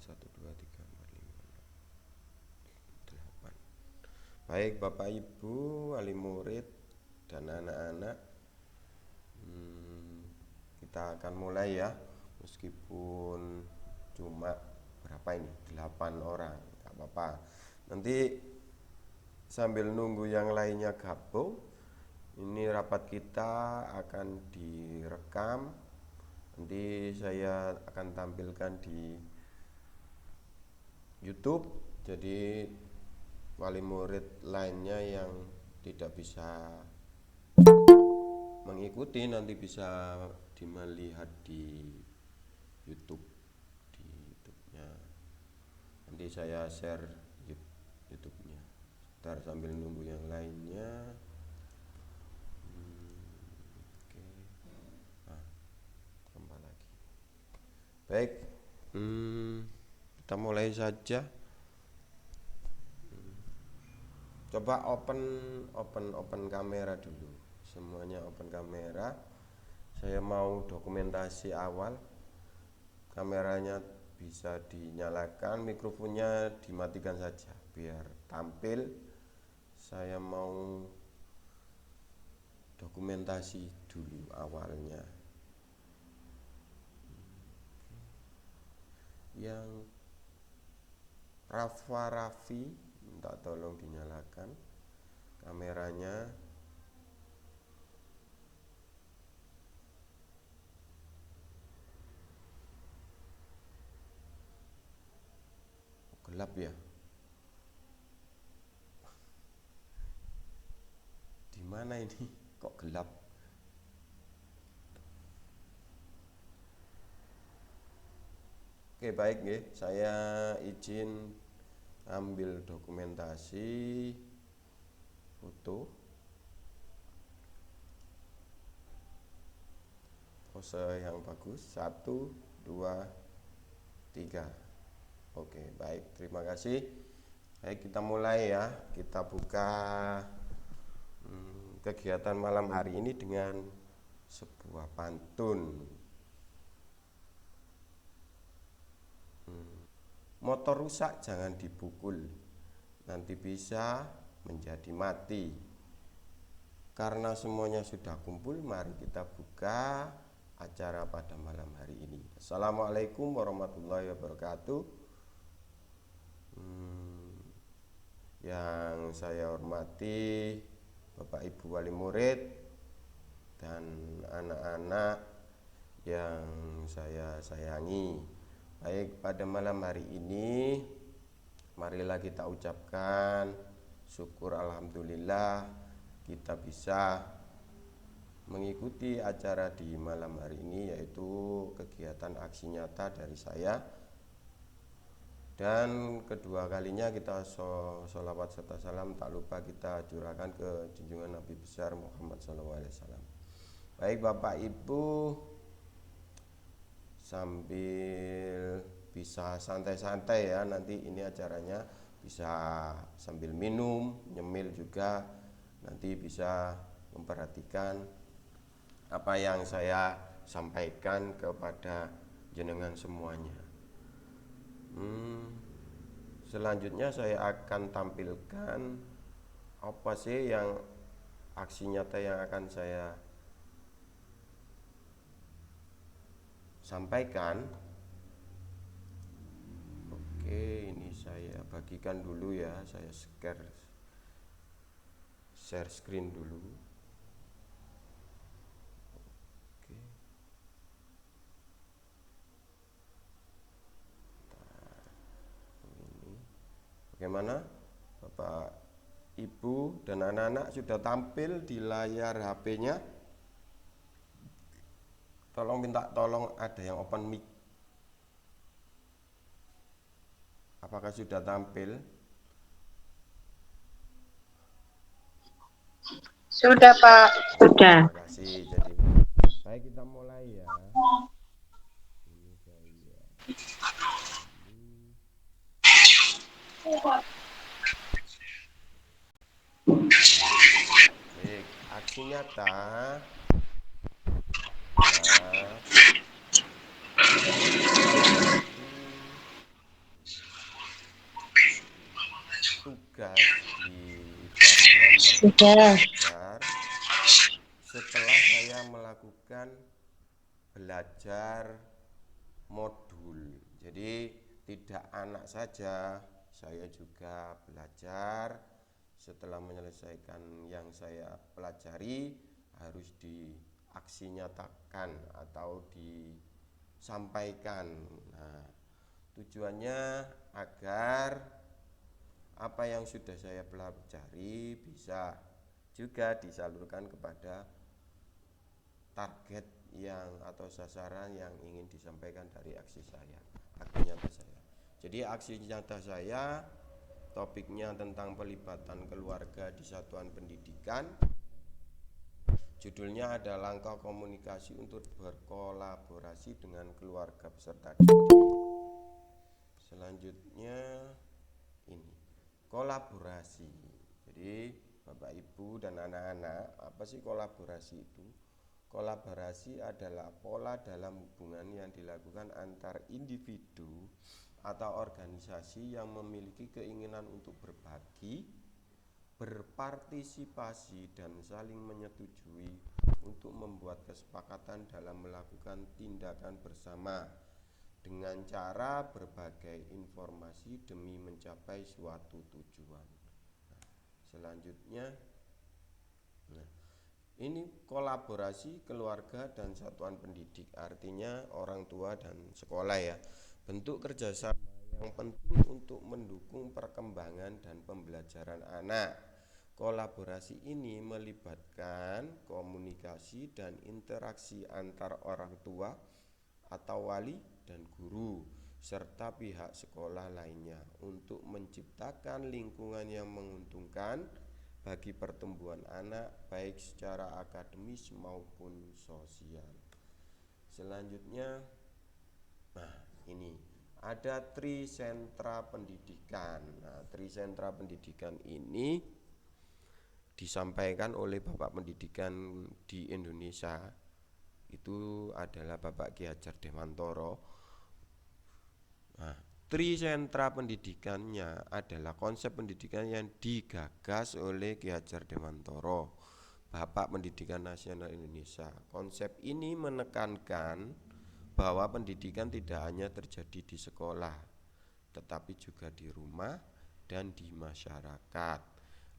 1, 2, 3, 4, 5, 6, 8. Baik Bapak Ibu, wali murid dan anak-anak, kita akan mulai ya. Meskipun cuma berapa ini, 8 orang, gak apa-apa. Nanti sambil nunggu yang lainnya gabung, ini rapat kita akan direkam. Nanti saya akan tampilkan di YouTube. Jadi wali murid lainnya yang tidak bisa mengikuti nanti bisa melihat di YouTube, di YouTube-nya. Nanti saya share YouTube-nya. Ntar sambil nunggu yang lainnya. Oke. Nah, tambah lagi. Baik. Kita mulai saja. Coba open kamera dulu. Semuanya open kamera. Saya mau dokumentasi awal. Kameranya bisa dinyalakan, mikrofonnya dimatikan saja biar tampil. Saya mau dokumentasi dulu awalnya. Yang Rafa Raffi minta tolong dinyalakan kameranya. Gelap ya. Di mana ini? Kok gelap? Oke, baik nggih. Saya izin ambil dokumentasi foto. Pose yang bagus. 1, 2, 3. Oke, baik. Terima kasih. Baik, kita mulai ya. Kita buka kegiatan malam hari ini dengan sebuah pantun. Motor rusak jangan dipukul, nanti bisa menjadi mati. Karena semuanya sudah kumpul, mari kita buka acara pada malam hari ini. Assalamualaikum warahmatullahi wabarakatuh. Yang saya hormati Bapak Ibu wali murid dan anak-anak yang saya sayangi. Baik, pada malam hari ini marilah kita ucapkan syukur alhamdulillah kita bisa mengikuti acara di malam hari ini, yaitu kegiatan aksi nyata dari saya. Dan kedua kalinya kita sholawat serta salam tak lupa kita curahkan ke junjungan Nabi besar Muhammad SAW. Baik Bapak Ibu, sambil bisa santai-santai ya, nanti ini acaranya bisa sambil minum, nyemil juga, nanti bisa memperhatikan apa yang saya sampaikan kepada jenengan semuanya. Selanjutnya saya akan tampilkan apa sih yang aksi nyata yang akan saya sampaikan. Oke, ini saya bagikan dulu ya, saya share screen dulu. Oke. Ini bagaimana Bapak Ibu dan anak-anak, sudah tampil di layar HP-nya? Tolong ada yang open mic. Apakah sudah tampil? Sudah Pak. Sudah. Terima kasih. Jadi baik, kita mulai ya. Ini saya. Baik, aksi nyata. Nah, jelas di platform Sudah. belajar setelah saya melakukan belajar modul. Jadi tidak anak saja, saya juga belajar. Setelah menyelesaikan yang saya pelajari harus diaksi nyatakan atau disampaikan. Nah, tujuannya agar apa yang sudah saya pelajari bisa juga disalurkan kepada target yang atau sasaran yang ingin disampaikan dari aksi nyata saya. Jadi aksi nyata saya topiknya tentang pelibatan keluarga di satuan pendidikan. Judulnya ada langkah komunikasi untuk berkolaborasi dengan keluarga peserta didik. Selanjutnya ini kolaborasi. Jadi Bapak Ibu dan anak-anak, apa sih kolaborasi itu? Kolaborasi adalah pola dalam hubungan yang dilakukan antar individu atau organisasi yang memiliki keinginan untuk berbagi, berpartisipasi, dan saling menyetujui untuk membuat kesepakatan dalam melakukan tindakan bersama dengan cara berbagai informasi demi mencapai suatu tujuan. Selanjutnya, ini kolaborasi keluarga dan satuan pendidik, artinya orang tua dan sekolah ya. Bentuk kerjasama yang penting untuk mendukung perkembangan dan pembelajaran anak. Kolaborasi ini melibatkan komunikasi dan interaksi antar orang tua atau wali dan guru serta pihak sekolah lainnya untuk menciptakan lingkungan yang menguntungkan bagi pertumbuhan anak baik secara akademis maupun sosial. Selanjutnya, nah ini ada Trisentra Pendidikan. Nah, Trisentra Pendidikan ini disampaikan oleh Bapak Pendidikan di Indonesia. Itu adalah Bapak Ki Hajar Dewantoro. Nah, Trisentra pendidikannya adalah konsep pendidikan yang digagas oleh Ki Hajar Dewantoro, Bapak Pendidikan Nasional Indonesia. Konsep ini menekankan bahwa pendidikan tidak hanya terjadi di sekolah, tetapi juga di rumah dan di masyarakat.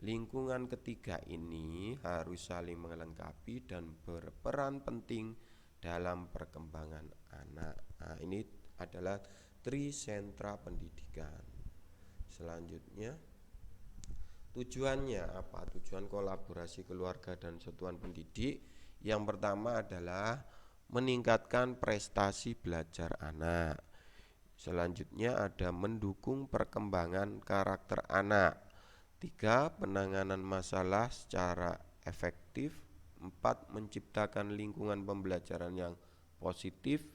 Lingkungan ketiga ini harus saling melengkapi dan berperan penting dalam perkembangan anak. Nah, ini adalah Trisentra Pendidikan. Selanjutnya, tujuannya apa? Tujuan kolaborasi keluarga dan satuan pendidik yang pertama adalah meningkatkan prestasi belajar anak. Selanjutnya ada mendukung perkembangan karakter anak. 3. Penanganan masalah secara efektif. 4. Menciptakan lingkungan pembelajaran yang positif.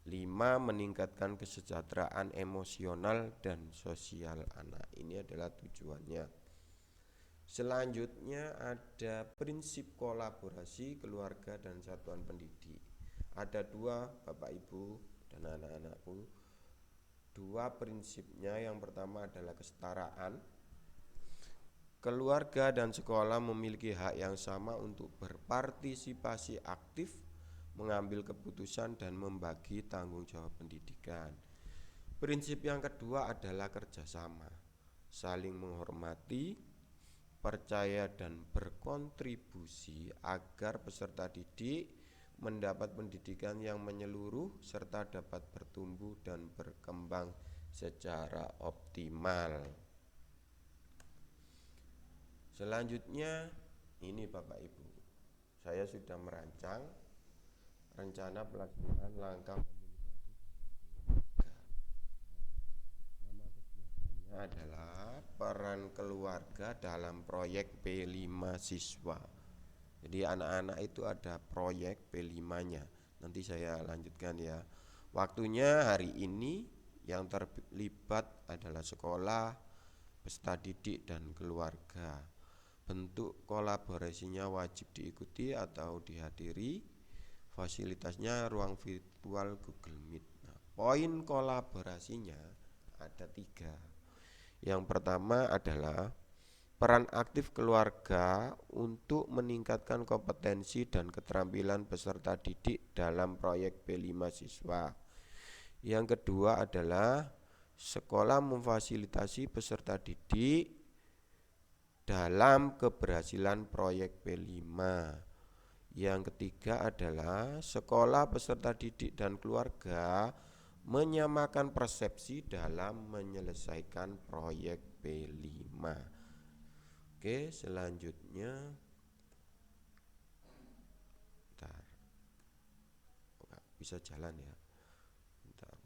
5. Meningkatkan kesejahteraan emosional dan sosial anak. Ini adalah tujuannya. Selanjutnya ada prinsip kolaborasi keluarga dan satuan pendidik. Ada 2 Bapak Ibu dan anak-anakku. 2 prinsipnya, yang pertama adalah kesetaraan. Keluarga dan sekolah memiliki hak yang sama untuk berpartisipasi aktif, mengambil keputusan dan membagi tanggung jawab pendidikan. Prinsip yang kedua adalah kerjasama, saling menghormati, percaya dan berkontribusi agar peserta didik mendapat pendidikan yang menyeluruh serta dapat bertumbuh dan berkembang secara optimal. Selanjutnya ini Bapak Ibu, saya sudah merancang rencana pelaksanaan langkah komunikasi. Nama kegiatannya adalah peran keluarga dalam proyek P5 siswa. Jadi anak-anak itu ada proyek P5-nya. Nanti saya lanjutkan ya. Waktunya hari ini yang terlibat adalah sekolah, peserta didik dan keluarga. Bentuk kolaborasinya wajib diikuti atau dihadiri. Fasilitasnya ruang virtual Google Meet. Nah, poin kolaborasinya ada 3. Yang pertama adalah peran aktif keluarga untuk meningkatkan kompetensi dan keterampilan peserta didik dalam proyek P5 siswa. Yang kedua adalah sekolah memfasilitasi peserta didik dalam keberhasilan proyek P5. Yang ketiga adalah sekolah, peserta didik, dan keluarga menyamakan persepsi dalam menyelesaikan proyek P5. Oke, selanjutnya bentar. Bisa jalan ya. Bentar.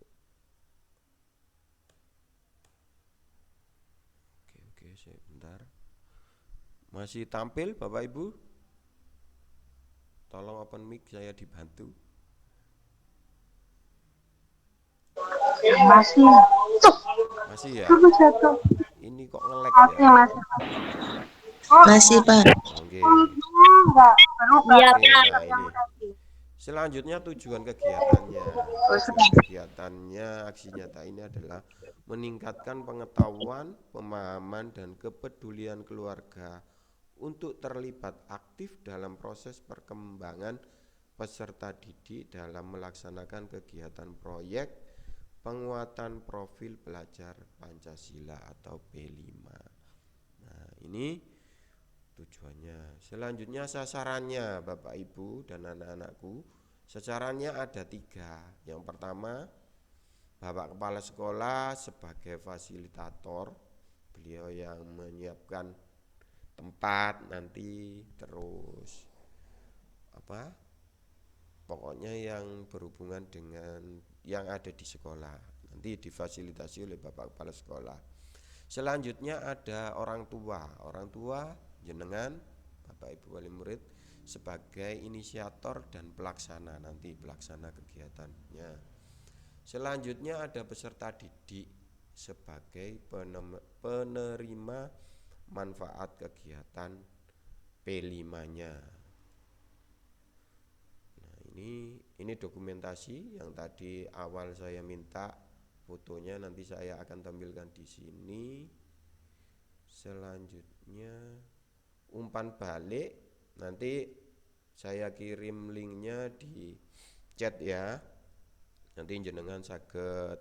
Oke, sebentar. Masih tampil Bapak Ibu? Tolong open mic, saya dibantu. Masih ya? Ini kok nge-lag ya? Masih, Pak. Oke. Iya, Oke, Pak. nah ini. Selanjutnya tujuan kegiatannya. Tujuan kegiatannya aksi nyata ini adalah meningkatkan pengetahuan, pemahaman, dan kepedulian keluarga untuk terlibat aktif dalam proses perkembangan peserta didik dalam melaksanakan kegiatan proyek penguatan profil pelajar Pancasila atau P5. Nah, ini tujuannya. Selanjutnya sasarannya Bapak Ibu dan anak-anakku. Sasarannya ada 3. Yang pertama, Bapak Kepala Sekolah sebagai fasilitator. Beliau yang menyiapkan tempat nanti, terus pokoknya yang berhubungan dengan yang ada di sekolah. Nanti difasilitasi oleh Bapak Kepala Sekolah. Selanjutnya ada orang tua. Orang tua jenengan Bapak Ibu wali murid sebagai inisiator dan pelaksana, nanti pelaksana kegiatannya. Selanjutnya ada peserta didik sebagai penerima manfaat kegiatan P5-nya. Nah, ini dokumentasi yang tadi awal saya minta fotonya, nanti saya akan tampilkan di sini. Selanjutnya umpan balik, nanti saya kirim linknya di chat ya. Nanti jenengan saged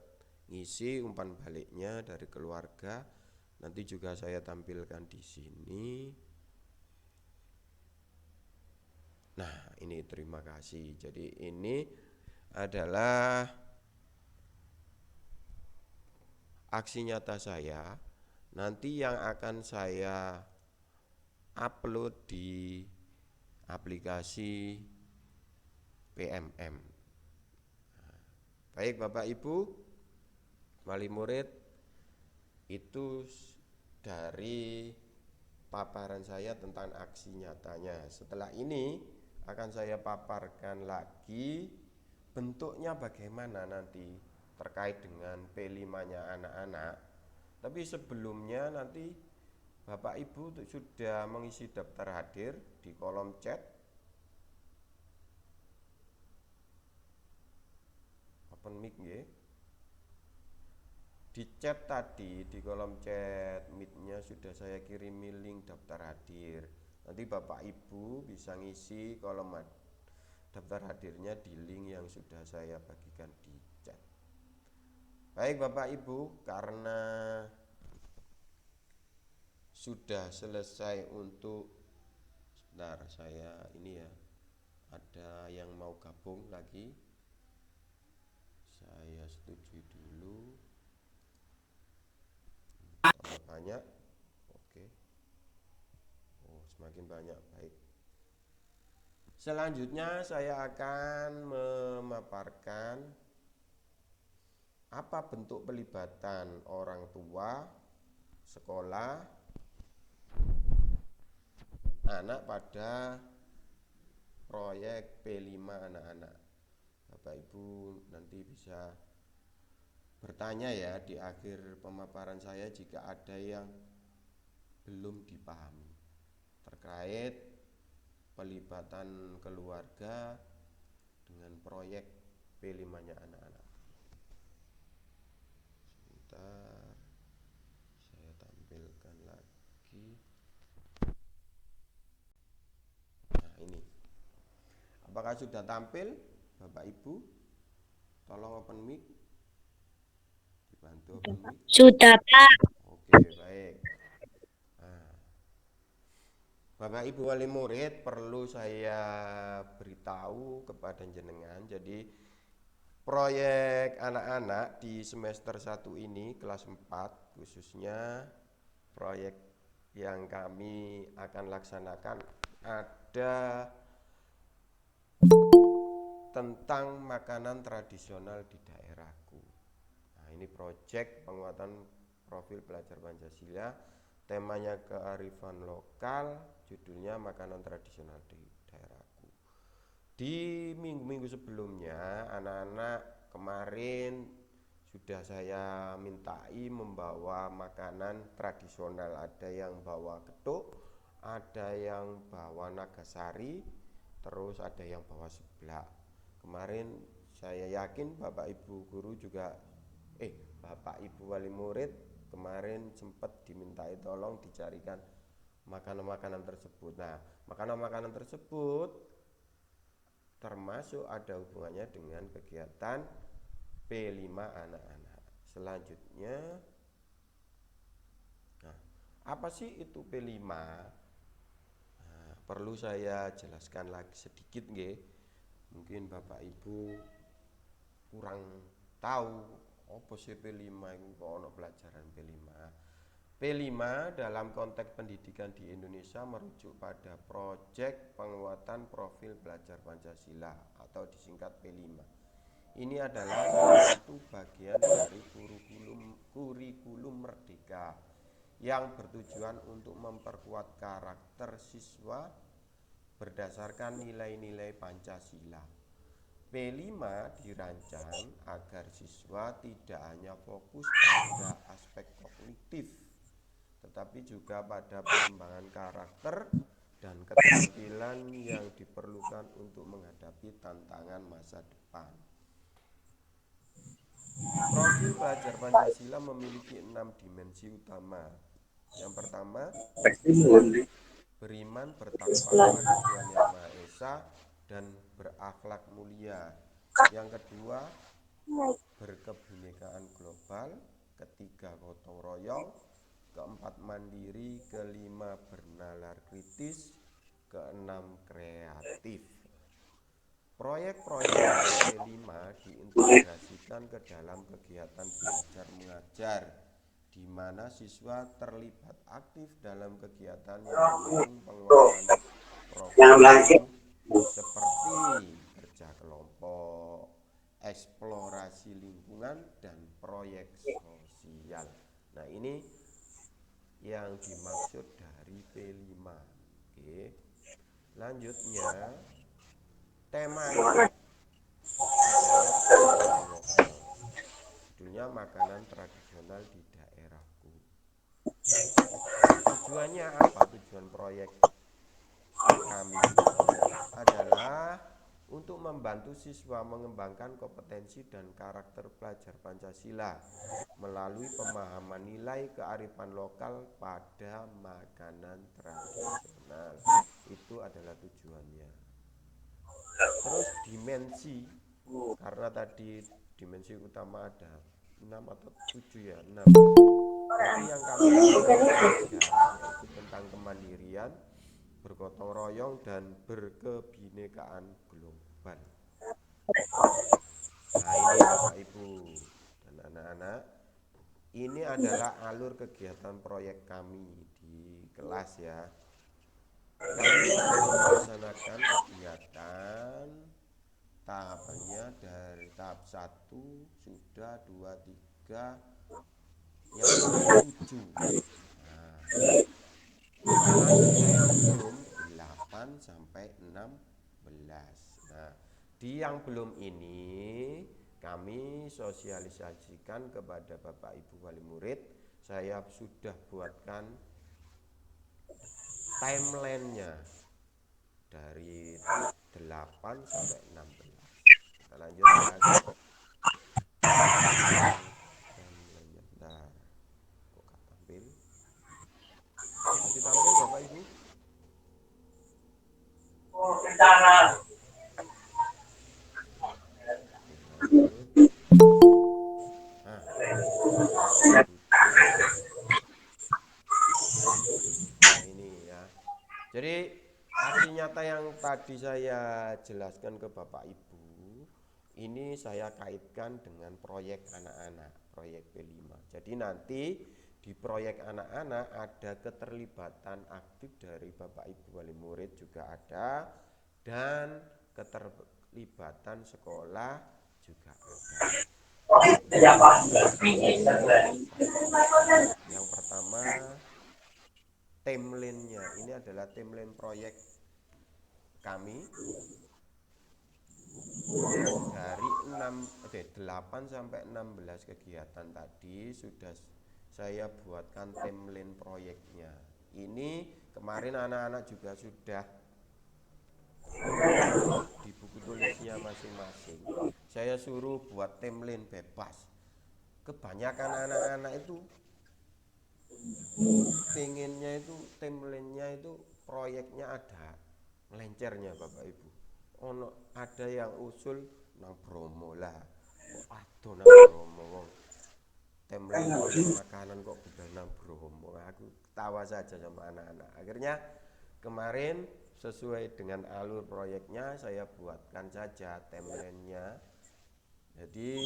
ngisi umpan baliknya dari keluarga. Nanti juga saya tampilkan di sini. Nah, ini terima kasih. Jadi ini adalah aksi nyata saya. Nanti yang akan saya upload di aplikasi PMM. Baik Bapak Ibu wali murid, itu dari paparan saya tentang aksi nyatanya. Setelah ini akan saya paparkan lagi bentuknya bagaimana nanti terkait dengan P5-nya anak-anak. Tapi sebelumnya nanti Bapak Ibu sudah mengisi daftar hadir di kolom chat. Open mic nggih. Di chat tadi, di kolom chat meet-nya sudah saya kirimi link daftar hadir. Nanti Bapak Ibu bisa ngisi kolom daftar hadirnya di link yang sudah saya bagikan di chat. Baik Bapak Ibu, karena sudah selesai untuk sebentar, saya ini ya, ada yang mau gabung lagi. Saya setuju dulu. Tambah banyak. Oke. Oh, semakin banyak, baik. Selanjutnya saya akan memaparkan apa bentuk pelibatan orang tua, sekolah, anak pada proyek P5 anak-anak. Bapak Ibu nanti bisa bertanya ya di akhir pemaparan saya jika ada yang belum dipahami terkait pelibatan keluarga dengan proyek P5-nya anak-anak. Sebentar, saya Apakah sudah tampil Bapak Ibu? Tolong open mic. Dibantu open mic. Sudah, Pak. Oke, baik. Nah, Bapak Ibu wali murid, perlu saya beritahu kepada jenengan. Jadi proyek anak-anak di semester 1 ini kelas 4 khususnya proyek yang kami akan laksanakan ada tentang makanan tradisional di daerahku. Nah, ini proyek penguatan profil pelajar Pancasila, temanya kearifan lokal, judulnya makanan tradisional di daerahku. Di minggu-minggu sebelumnya, anak-anak kemarin sudah saya mintai membawa makanan tradisional. Ada yang bawa getuk, ada yang bawa nagasari, terus ada yang bawa seblak. Kemarin saya yakin Bapak Ibu guru juga Bapak Ibu wali murid kemarin sempat dimintai tolong dicarikan makanan-makanan tersebut. Nah, makanan-makanan tersebut termasuk ada hubungannya dengan kegiatan P5 anak-anak. Selanjutnya, nah, apa sih itu P5? Nah, perlu saya jelaskan lagi sedikit nggih. Mungkin Bapak Ibu kurang tahu apa sih P5 itu, kok ono pelajaran P5. P5 dalam konteks pendidikan di Indonesia merujuk pada proyek penguatan profil pelajar Pancasila atau disingkat P5. Ini adalah salah satu bagian dari kurikulum Merdeka yang bertujuan untuk memperkuat karakter siswa berdasarkan nilai-nilai Pancasila. P5 dirancang agar siswa tidak hanya fokus pada aspek kognitif, tetapi juga pada pengembangan karakter dan keterampilan yang diperlukan untuk menghadapi tantangan masa depan. Profil pelajar Pancasila memiliki 6 dimensi utama. Yang pertama, beriman bertakwa kepada Tuhan Yang Maha Esa dan berakhlak mulia. Yang kedua, berkebinekaan global. Ketiga, gotong royong. Keempat, mandiri. Kelima, bernalar kritis. Keenam, kreatif. Proyek-proyek dalam P5 diintegrasikan ke dalam kegiatan belajar mengajar, di mana siswa terlibat aktif dalam kegiatan yang mendukung penguatan profil seperti kerja kelompok, eksplorasi lingkungan, dan proyek sosial. Nah, ini yang dimaksud dari P5. Oke. Lanjutnya, temanya adalah kearifan lokal. Judulnya makanan tradisional di daerahku. Nah, tujuannya apa? Tujuan proyek kami adalah untuk membantu siswa mengembangkan kompetensi dan karakter pelajar Pancasila melalui pemahaman nilai kearifan lokal pada makanan tradisional. Itu adalah tujuannya. Terus dimensi, karena tadi dimensi utama ada 6 atau 7 ya, 6. Jadi yang kami ajarkan ada 3, yaitu tentang kemandirian, bergotong royong, dan berkebinekaan global. Nah, ini Bapak Ibu dan anak-anak, ini adalah alur kegiatan proyek kami di kelas ya. Kami sudah melaksanakan kegiatan tahapannya dari tahap 1 sudah, 2, 3, yang ini 7. Nah, selanjutnya yang belum 8 sampai 16. Nah, di yang belum ini kami sosialisasikan kepada Bapak Ibu wali murid. Saya sudah buatkan timelinenya dari 8 sampai 16. Kita lanjut ya. Timelinenya bentar. Kok gak tampil? Masih tampil Bapak Ibu? Nah ini ya. Jadi aksi nyata yang tadi saya jelaskan ke Bapak Ibu, ini saya kaitkan dengan proyek anak-anak, proyek P5. Jadi nanti di proyek anak-anak ada keterlibatan aktif dari Bapak Ibu wali murid juga ada, dan keterlibatan sekolah juga ada. Yang pertama, timeline-nya ini adalah timeline proyek kami dari 8 sampai 16 kegiatan tadi sudah saya buatkan timeline proyeknya. Ini kemarin anak-anak juga sudah menulis di buku tulisnya masing-masing. Saya suruh buat timeline bebas. Kebanyakan anak-anak itu pengennya itu timelinenya itu proyeknya ada melencernya Bapak Ibu. Ada yang usul nang Bromo lah. Kok ada nang Bromo wong timeline proyek makanan kok udah nang Bromo. Aku ketawa saja sama anak-anak. Akhirnya kemarin sesuai dengan alur proyeknya saya buatkan saja timelinenya. Jadi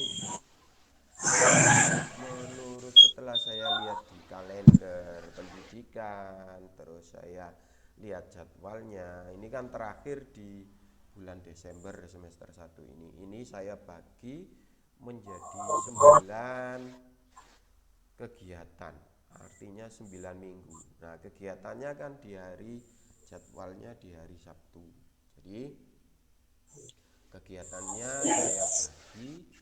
menurut setelah saya lihat di kalender pendidikan, terus saya lihat jadwalnya, ini kan terakhir di bulan Desember semester 1 ini. Ini saya bagi menjadi 9 kegiatan, artinya 9 minggu. Nah, kegiatannya kan di hari jadwalnya di hari Sabtu. Jadi kegiatannya saya bagi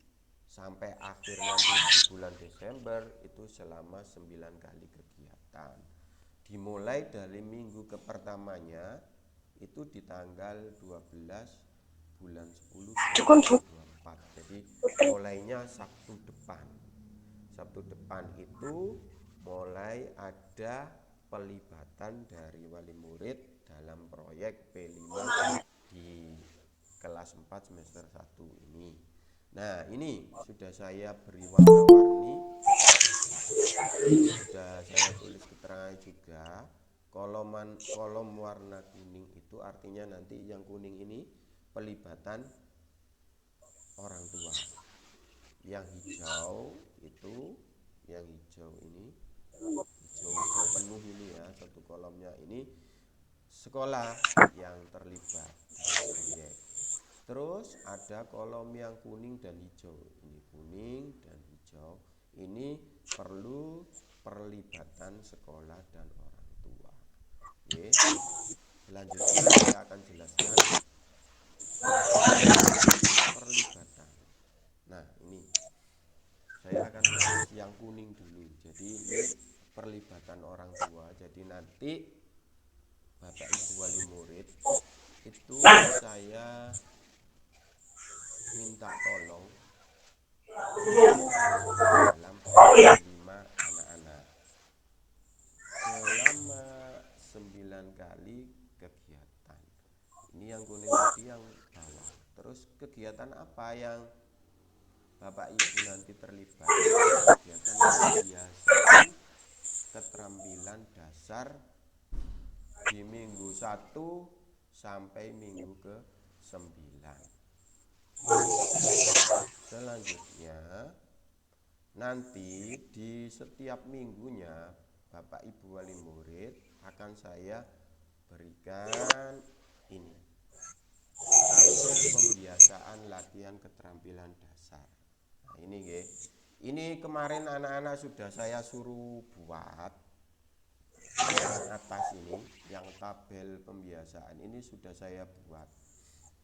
sampai akhir nanti di bulan Desember itu selama 9 kali kegiatan. Dimulai dari minggu pertamanya itu di tanggal 12 bulan 10 2024. Jadi mulainya Sabtu depan. Sabtu depan itu mulai ada pelibatan dari wali murid dalam proyek P5 di kelas 4 semester 1 ini. Nah, ini sudah saya beri warna-warni, sudah saya tulis keterangan juga. Kolom warna kuning itu artinya nanti yang kuning ini pelibatan orang tua. Yang hijau itu, yang hijau ini, hijau penuh ini ya, satu kolomnya ini sekolah yang terlibat dalam proyek. Terus ada kolom yang kuning dan hijau. Ini kuning dan hijau. Ini perlu perlibatan sekolah dan orang tua. Oke. Selanjutnya saya akan jelaskan bagaimana perlibatan. Nah, ini saya akan tulis yang kuning dulu. Jadi ini perlibatan orang tua. Jadi nanti Bapak Ibu wali murid itu saya minta tolong ikut serta dalam proyek P5 anak-anak selama 9 kali kegiatan. Ini yang kuning tadi yang bawah. Terus kegiatan apa yang Bapak Ibu nanti terlibat? Itu kegiatan pembiasaan keterampilan dasar di minggu 1 sampai minggu ke-9. Selanjutnya nanti di setiap minggunya Bapak Ibu wali murid akan saya berikan ini tabel pembiasaan latihan keterampilan dasar. Nah, ini ini kemarin anak-anak sudah saya suruh buat yang atas ini, yang tabel pembiasaan ini sudah saya buat.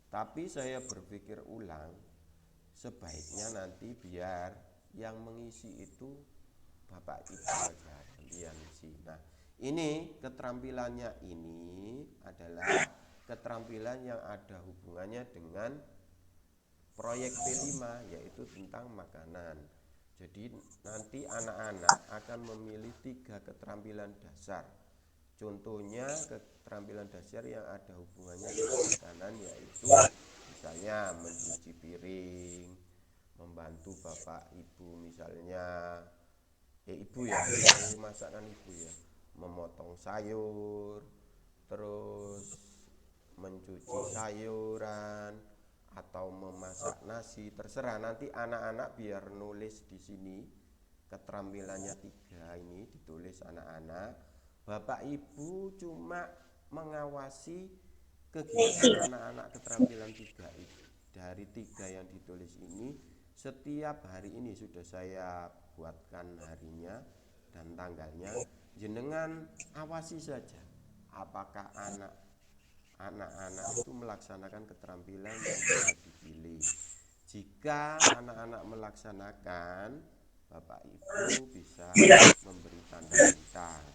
Tapi saya berpikir ulang, sebaiknya nanti biar yang mengisi itu Bapak Ibu aja nanti yang isi. Nah, ini keterampilannya ini adalah keterampilan yang ada hubungannya dengan proyek P5 yaitu tentang makanan. Jadi nanti anak-anak akan memilih 3 keterampilan dasar. Contohnya keterampilan dasar yang ada hubungannya dengan makanan yaitu misalnya mencuci piring, membantu bapak ibu misalnya, ibu ya, yang masakan ibu ya, memotong sayur, terus mencuci sayuran atau memasak nasi, terserah nanti anak-anak biar nulis di sini keterampilannya 3 ini ditulis anak-anak. Bapak Ibu cuma mengawasi kegiatan anak-anak keterampilan 3 itu. Dari 3 yang ditulis ini setiap hari ini sudah saya buatkan harinya dan tanggalnya. Jenengan awasi saja apakah anak-anak itu melaksanakan keterampilan yang telah dipilih. Jika anak-anak melaksanakan, Bapak Ibu bisa memberi tanda bintang.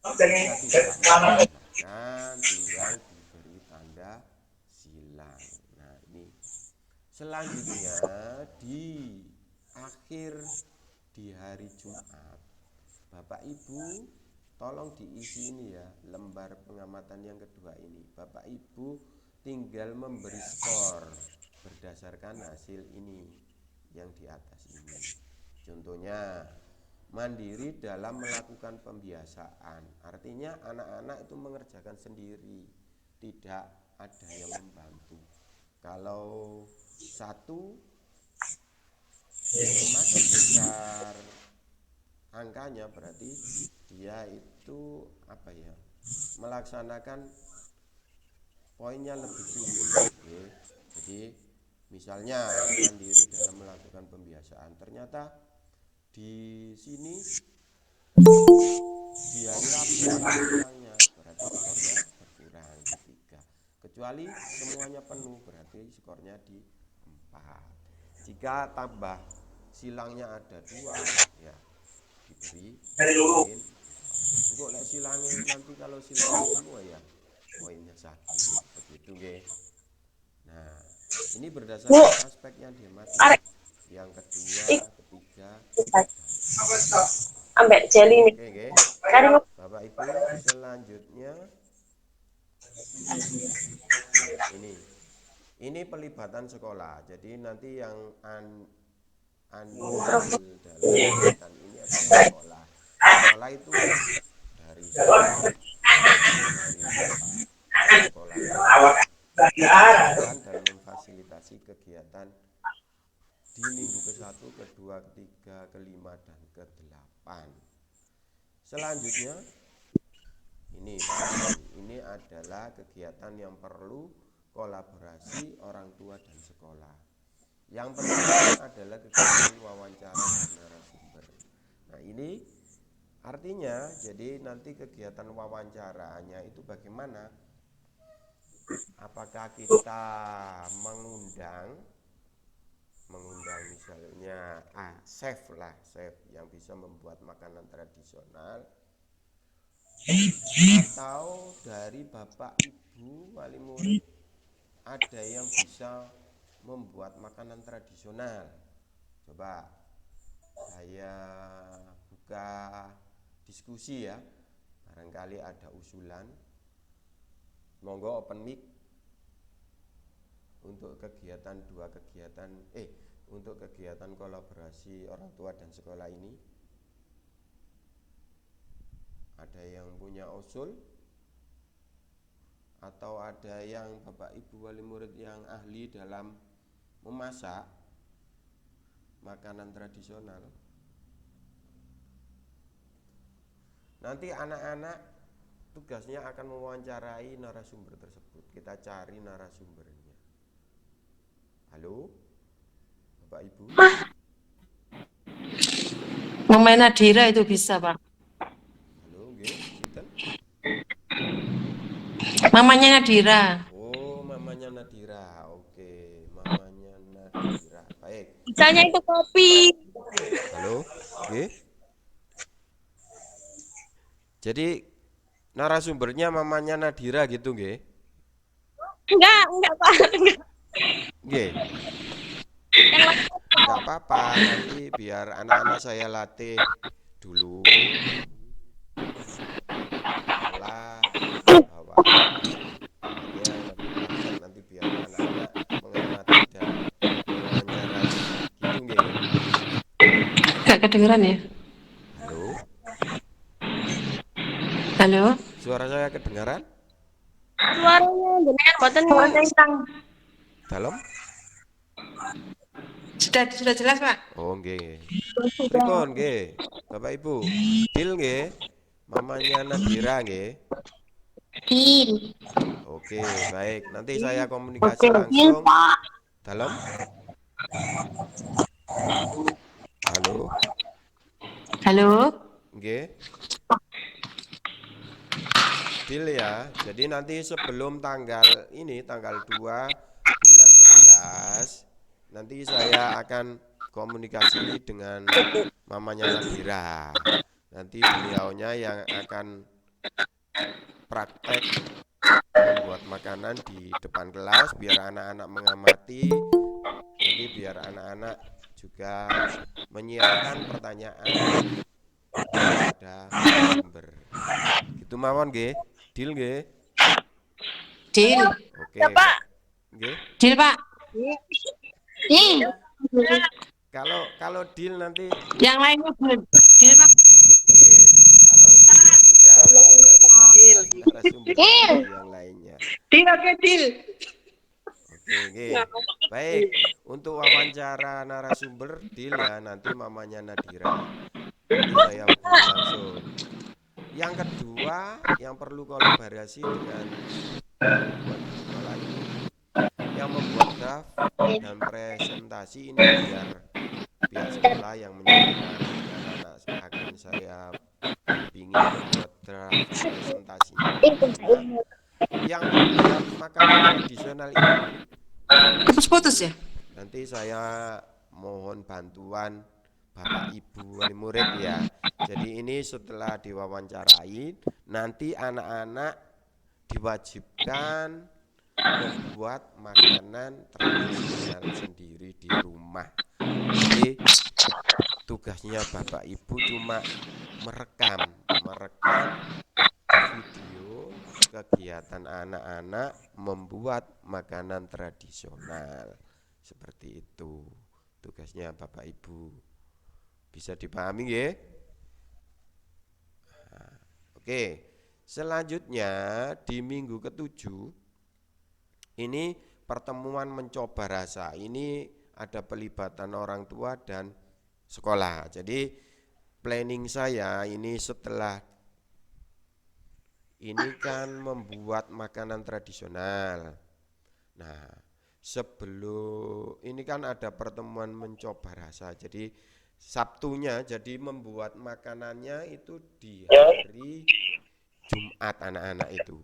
Jika tidak melaksanakan, tinggal diberi tanda silang. Nah, ini selanjutnya di hari Jumat, Bapak Ibu tolong diisi ini ya, lembar pengamatan yang kedua ini. Bapak Ibu tinggal memberi skor berdasarkan hasil ini yang di atas ini. Contohnya, mandiri dalam melakukan pembiasaan. Artinya anak-anak itu mengerjakan sendiri, tidak ada yang membantu. Kalau 1 semakin besar angkanya berarti dia itu melaksanakan poinnya lebih tinggi. Jadi misalnya mandiri dalam melakukan pembiasaan, ternyata di sini di hari Rabu ada silangnya, berarti skornya berkurang di 3. Kecuali semuanya penuh, berarti skornya di 4. Jika tambah silangnya ada 2, ya diberi poin. Kok lek silangnya nanti kalau silangnya semua ya poinnya 1. Begitu nggih. Nah, ini berdasarkan aspek yang diamati. Yang kedua, ketiga, ambek jeli nih. oke. Bapak Ibu, selanjutnya ini pelibatan sekolah. Jadi nanti yang andil dalam kegiatan ini adalah sekolah. Sekolah itu dari Bapak sekolah dan memfasilitasi kegiatan di minggu ke-1, ke-2, ke-3, ke-5, dan ke-8. Selanjutnya ini adalah kegiatan yang perlu kolaborasi orang tua dan sekolah. Yang pertama adalah kegiatan wawancara dan narasumber. Nah, ini artinya jadi nanti kegiatan wawancaranya itu bagaimana? Apakah kita mengundang misalnya chef yang bisa membuat makanan tradisional, atau dari Bapak Ibu wali murid ada yang bisa membuat makanan tradisional. Coba saya buka diskusi ya, barangkali ada usulan. Monggo open mic untuk untuk kegiatan kolaborasi orang tua dan sekolah ini. Ada yang punya usul atau ada yang Bapak Ibu wali murid yang ahli dalam memasak makanan tradisional. Nanti anak-anak tugasnya akan mewawancarai narasumber tersebut. Kita cari narasumbernya. Halo, Bapak Ibu. Mama Nadira itu bisa, Pak. Halo, nggih, sinten? Mamanya Nadira. Oh, mamanya Nadira. Oke, mamanya Nadira. Baik. Bisanya itu kopi. Halo, nggih. Jadi narasumbernya mamanya Nadira gitu nggih? Enggak Pak. Nggih. Enggak apa-apa, nanti biar anak-anak saya latih dulu. Setelah bahwa ya lebih praktek nanti biar anak-anak mengamati dan mewawancarai gitu nggih. Gak kedengeran ya? Halo. Halo. Suara saya kedengaran? Suaranya jenengan boten Dalam? Sudah jelas, Pak. Oh, nggih. Pripun nggih, Bapak Ibu? Deal nggih? Mamanya Nadira nggih. Deal. Oke, baik. Nanti saya Oke, komunikasi deal, langsung. Pak. Dalam? Halo? Halo. Nggih. Deal ya. Jadi nanti sebelum tanggal 2 bulan 11 nanti saya akan komunikasi dengan mamanya Nadira. Nanti beliaunya yang akan praktek membuat makanan di depan kelas biar anak-anak mengamati. Nanti biar anak-anak juga menyiapkan pertanyaan kepada narasumber. Gitu mawon nggih. Deal nggih. Deal. Oke, Pak. Nggih. Deal, Pak. Deal. Kalau kalau deal nanti Yang lainnya belum. Deal, Pak. nggih. Kalau deal ya sudah, saya tidak narasumber Deal. lagi yang lainnya. Deal, oke, deal. Oke, nggih. Baik, untuk wawancara narasumber deal ya nanti mamanya Nadira. Nanti saya hubungi langsung. Yang kedua, yang perlu kolaborasi dengan membuat di sekolah ini, yang membuat draft dan presentasi ini biar pihak sekolah yang menyiapkan. Jadi anak-anak akan saya dampingi membuat draft presentasinya. Nah, yang membuat makanan tradisional ini Putus-putus ya? nanti saya mohon bantuan Bapak Ibu wali murid ya. Jadi ini setelah diwawancarai, nanti anak-anak diwajibkan membuat makanan tradisional sendiri di rumah. Jadi tugasnya Bapak Ibu cuma merekam di video kegiatan anak-anak membuat makanan tradisional. Seperti itu tugasnya Bapak Ibu. Bisa dipahami ya? Nah, oke. Selanjutnya di minggu ke-7 ini pertemuan mencoba rasa. Ini ada pelibatan orang tua dan sekolah. Jadi planning saya ini setelah ini kan membuat makanan tradisional. Nah, sebelum ini kan ada pertemuan mencoba rasa. Jadi Sabtunya jadi membuat makanannya itu di hari Jumat anak-anak itu.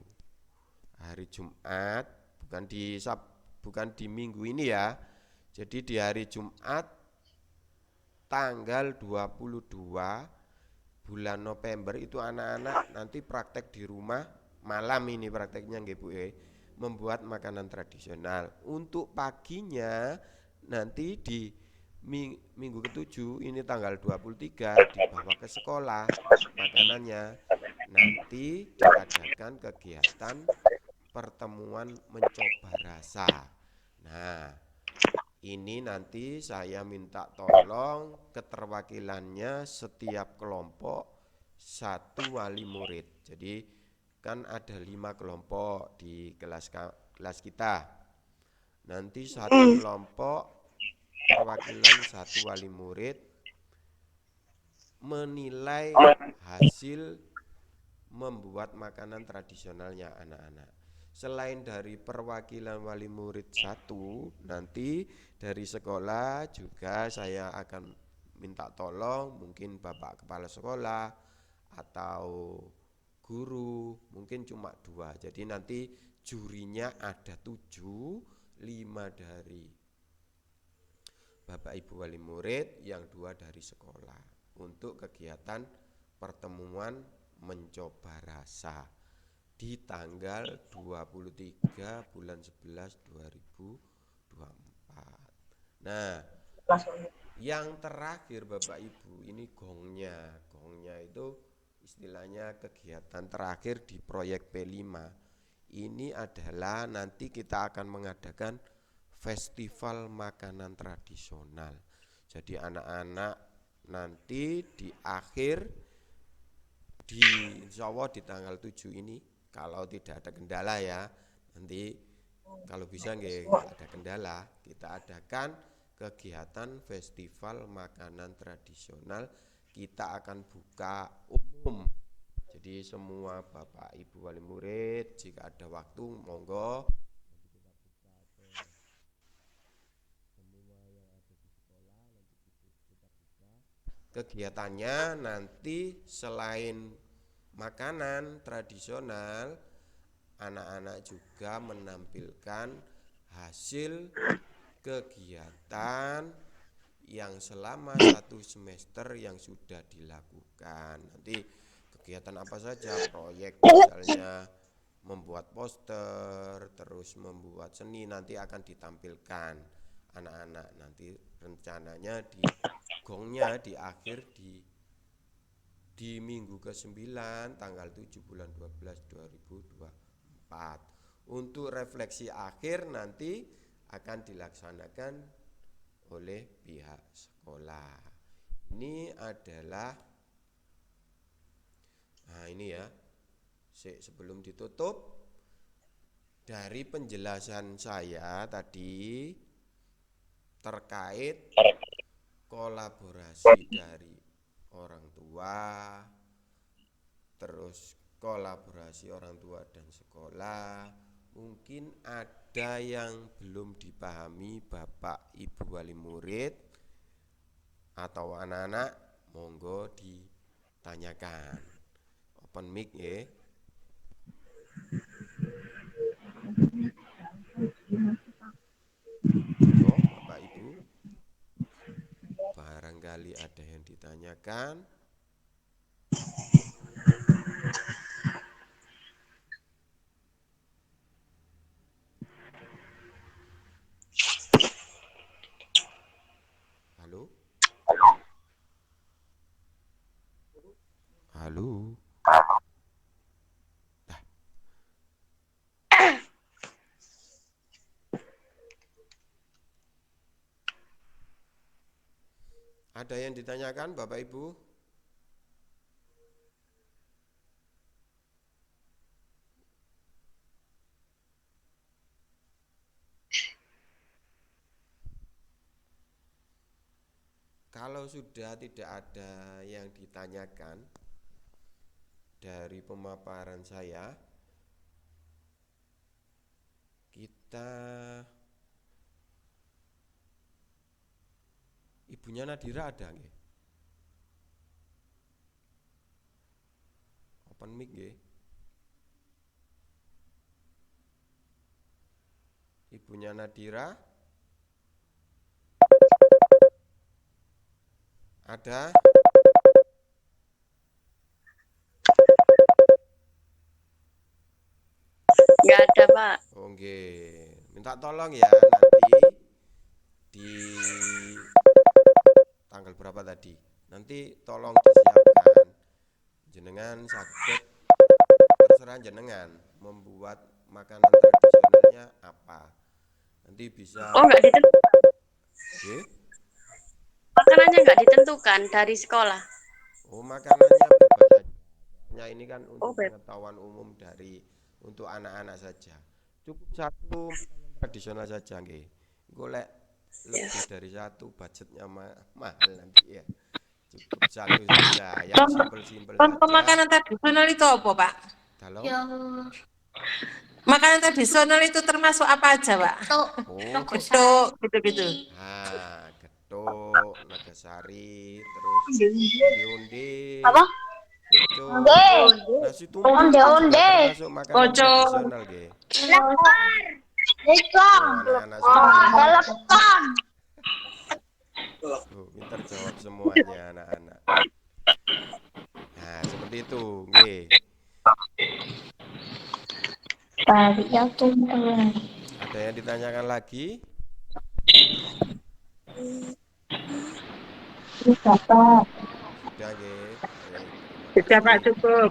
Hari Jumat bukan di minggu ini ya. Jadi di hari Jumat tanggal 22 bulan November itu anak-anak nanti praktek di rumah malam ini prakteknya nggih Bu membuat makanan tradisional. Untuk paginya nanti di minggu ke-7 ini tanggal 23 dibawa ke sekolah makanannya. Nanti diadakan kegiatan pertemuan mencoba rasa. Nah, ini nanti saya minta tolong keterwakilannya setiap kelompok satu wali murid. Jadi kan ada 5 kelompok di kelas kita. Nanti satu kelompok perwakilan satu wali murid menilai hasil membuat makanan tradisionalnya anak-anak. Selain dari perwakilan wali murid satu, nanti dari sekolah juga saya akan minta tolong mungkin Bapak Kepala Sekolah atau guru, mungkin cuma 2. Jadi nanti jurinya ada 7, 5 dari Bapak Ibu wali murid, yang 2 dari sekolah untuk kegiatan pertemuan mencoba rasa di tanggal 23 bulan 11 2024. Nah, yang terakhir Bapak Ibu ini gongnya itu istilahnya kegiatan terakhir di proyek P5. Ini adalah nanti kita akan mengadakan festival makanan tradisional. Jadi anak-anak nanti di akhir insya Allah di tanggal 7 ini kalau tidak ada kendala ya, nanti kalau bisa nggak ada kendala, kita adakan kegiatan festival makanan tradisional. Kita akan buka umum, jadi semua Bapak Ibu wali murid jika ada waktu monggo. Kegiatannya nanti selain makanan tradisional, anak-anak juga menampilkan hasil kegiatan yang selama 1 semester yang sudah dilakukan. Nanti kegiatan apa saja, proyek misalnya membuat poster, terus membuat seni, nanti akan ditampilkan anak-anak. Nanti rencananya di gongnya di akhir di minggu ke-9 tanggal 7 bulan 12 2024. Untuk refleksi akhir nanti akan dilaksanakan oleh pihak sekolah. Ini adalah, nah ini ya, sebelum ditutup, dari penjelasan saya tadi terkait kolaborasi dari orang tua, terus kolaborasi orang tua dan sekolah, mungkin ada yang belum dipahami Bapak Ibu wali murid atau anak-anak, monggo ditanyakan. Open mic ya. Monggo Bapak Ibu, barangkali ada yang ditanyakan. Halo? Halo? Ada yang ditanyakan Bapak Ibu? Kalau sudah tidak ada yang ditanyakan dari pemaparan saya, kita Ibunya Nadira ada nggih? Open mic nggih. Ibunya Nadira ada? Nggak ada, Pak. Oh nggih. Minta tolong ya nanti di tanggal berapa tadi? Nanti tolong disiapkan. Jenengan saged, terserah jenengan membuat makanan tradisionalnya apa. Nanti bisa. Oh, nggak ditentukan. Nggih? Makanannya nggak ditentukan dari sekolah. Oh, makanannya bebas saja. Nah, ini kan untuk pengetahuan umum untuk anak-anak saja. Cukup satu makanan tradisional saja nggih. Golek lebih dari satu budgetnya mahal nanti ya. Cukup satu saja yang simpel-simpel saja. Contoh makanan tradisional itu apa, Pak? Halo? Makanan tradisional itu termasuk apa aja, Pak? Oh, Getuk, gitu-gitu. nah, getuk, nagasari, terus onde-onde, Apa? pecel, nasi tumpeng Onde-onde. juga termasuk makanan Pocong. tradisional nggih. Lepar. Anak-anak semua. Lepar. Pintar jawab semuanya anak-anak. Nah, seperti itu, nggih. Ada yang ditanyakan lagi? Sudah, nggih. Baik, Sudah, terima Pak, kasih. cukup.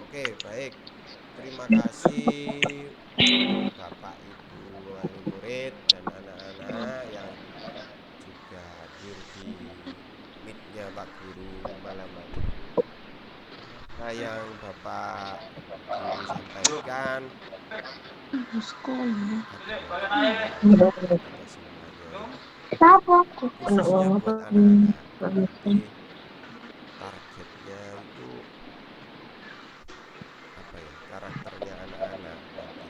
Oke, baik. Terima kasih untuk Bapak Ibu wali murid dan anak-anak yang juga hadir di meet-nya Pak Guru malam hari ini. apa yang Bapak Guru sampaikan adalah bermanfaat kita semuanya, khususnya buat anak-anak. Nanti targetnya itu apa ya, karakternya anak-anak nanti.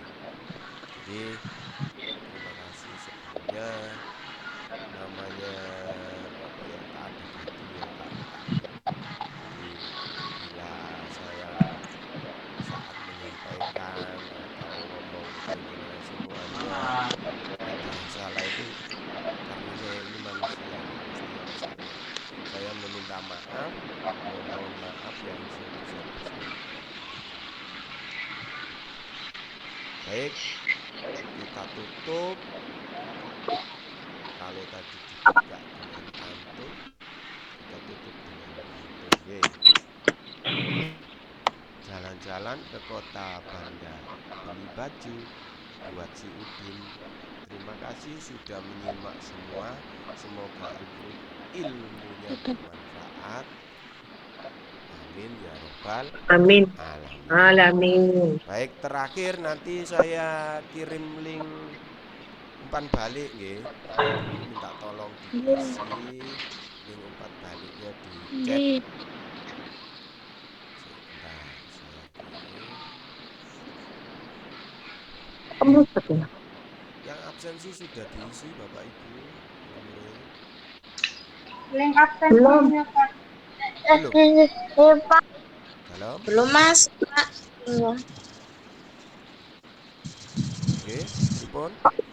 Jadi terima kasih sebelumnya, namanya apa ya, tak ada hati ya tak takut. Jadi bila saya saat menyampaikan atau ngomong dengan semuanya ada yang salah, itu karena saya ini manusia ya, pasti ada salah. Saya meminta maaf, memohon maaf yang sebesar-besarnya. Baik, kita tutup. Kalau tadi dibuka dengan pantun, kita tutup dengan pantun. Jalan-jalan ke kota Banda, beli baju buat si Udin. Terima kasih sudah menyimak semua. Semoga ilmunya bermanfaat. Amin ya robbal Amin. alamin. Alamin. Baik, terakhir nanti saya kirim link umpan balik nggih. Bapak Ibu minta tolong diisi link umpan baliknya di chat. Sebentar, saya kirim. Yang absensi sudah diisi Bapak Ibu. Link absensinya Pak. Belum. Dalam? Belum Mas. Oke, pripun? Halo?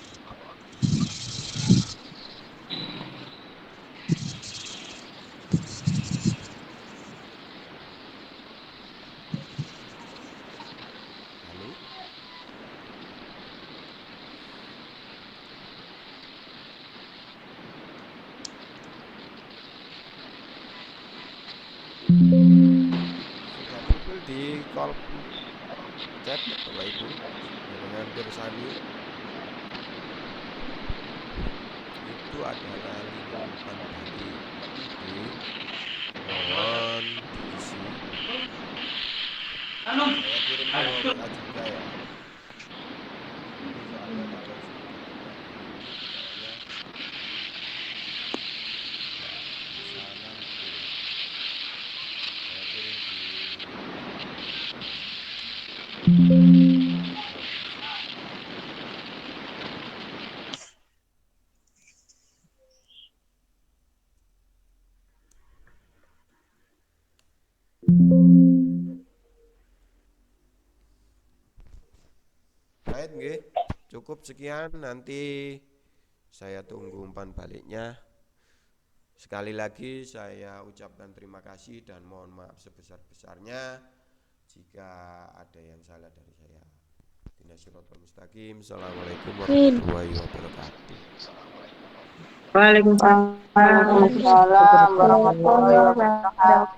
Sudah kumpul di kolom chat Bapak Ibu dengan Pirsani. Itu adalah link umpan balik. Jadi mohon diisi. Saya kirim ke WA juga ya. Ini soalnya kalau sudah ini kayaknya bisa nanti. Saya kirim di baik nggih. Cukup sekian, nanti saya tunggu umpan baliknya. Sekali lagi saya ucapkan terima kasih dan mohon maaf sebesar-besarnya jika ada yang salah dari saya. Dinasiratul mustaqim. Assalamualaikum warahmatullahi wabarakatuh. Waalaikumsalam warahmatullahi wabarakatuh.